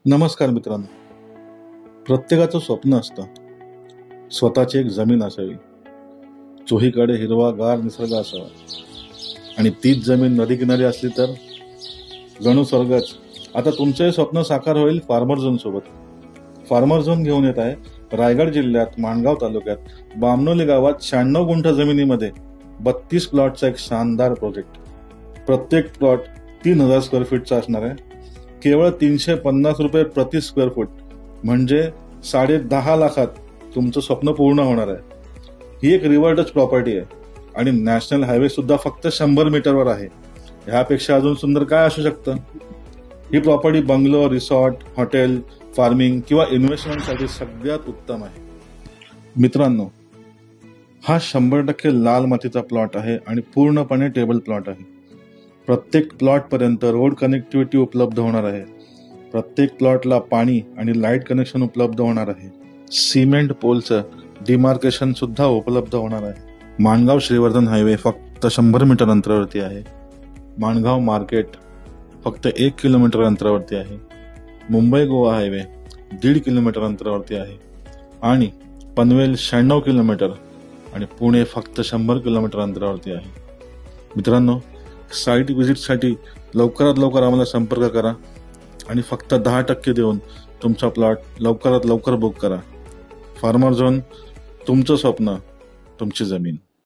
नमस्कार मित्रांनो. प्रत्येकाचं स्वप्न असतं स्वतःची एक जमीन असावी, चोहीकडे हिरवागार निसर्ग असावा आणि तीच जमीन नदी किनारी असली तर जणू स्वर्गच. आता तुमचे स्वप्न साकार होईल फार्मर झोन सोबत. फार्मर झोन घेऊन येत आहे रायगड जिल्ह्यात माणगाव तालुक्यात बामनोली गावात 96 गुंठ जमिनीमध्ये 32 प्लॉटचा एक शानदार प्रोजेक्ट. प्रत्येक प्लॉट 3000 स्क्वेअर फीटचा असणार आहे. केवळ 350 रुपये प्रति स्क्वेअर फूट म्हणजे 10.5 लाखात तुमचं स्वप्न पूर्ण होणार आहे. ही एक रिव्हर टच प्रॉपर्टी आहे आणि नॅशनल हायवे सुद्धा फक्त 100 मीटरवर आहे. ह्यापेक्षा अजून सुंदर काय असू शकतं. ही property bungalow, resort, hotel, farming किंवा इन्व्हेस्टमेंटसाठी सगळ्यात उत्तम आहे. मित्रांनो, हा 100% लाल मातीचा प्लॉट आहे आणि पूर्णपणे टेबल प्लॉट आहे. प्रत्येक प्लॉट पर्यंत रोड कनेक्टिव्हिटी उपलब्ध होणार आहे. प्रत्येक प्लॉटला पाणी आणि लाईट कनेक्शन उपलब्ध होणार आहे. सिमेंट पोलचं डिमार्केशन सुद्धा उपलब्ध होणार आहे. माणगाव श्रीवर्धन हायवे फक्त 100 मीटर अंतरावरती आहे. माणगाव मार्केट फक्त 1 किलोमीटर अंतरावरती आहे. मुंबई गोवा हायवे 1.5 किलोमीटर अंतरावरती आहे आणि पनवेल 96 किलोमीटर आणि पुणे फक्त 100 किलोमीटर अंतरावरती आहे. मित्रांनो, साईट व्हिजिटसाठी लवकरात लवकर आम्हाला संपर्क करा आणि फक्त 10% देऊन तुमचा प्लॉट लवकरात लवकर बुक करा. फार्मर झोन, तुमचं स्वप्न, तुमची जमीन.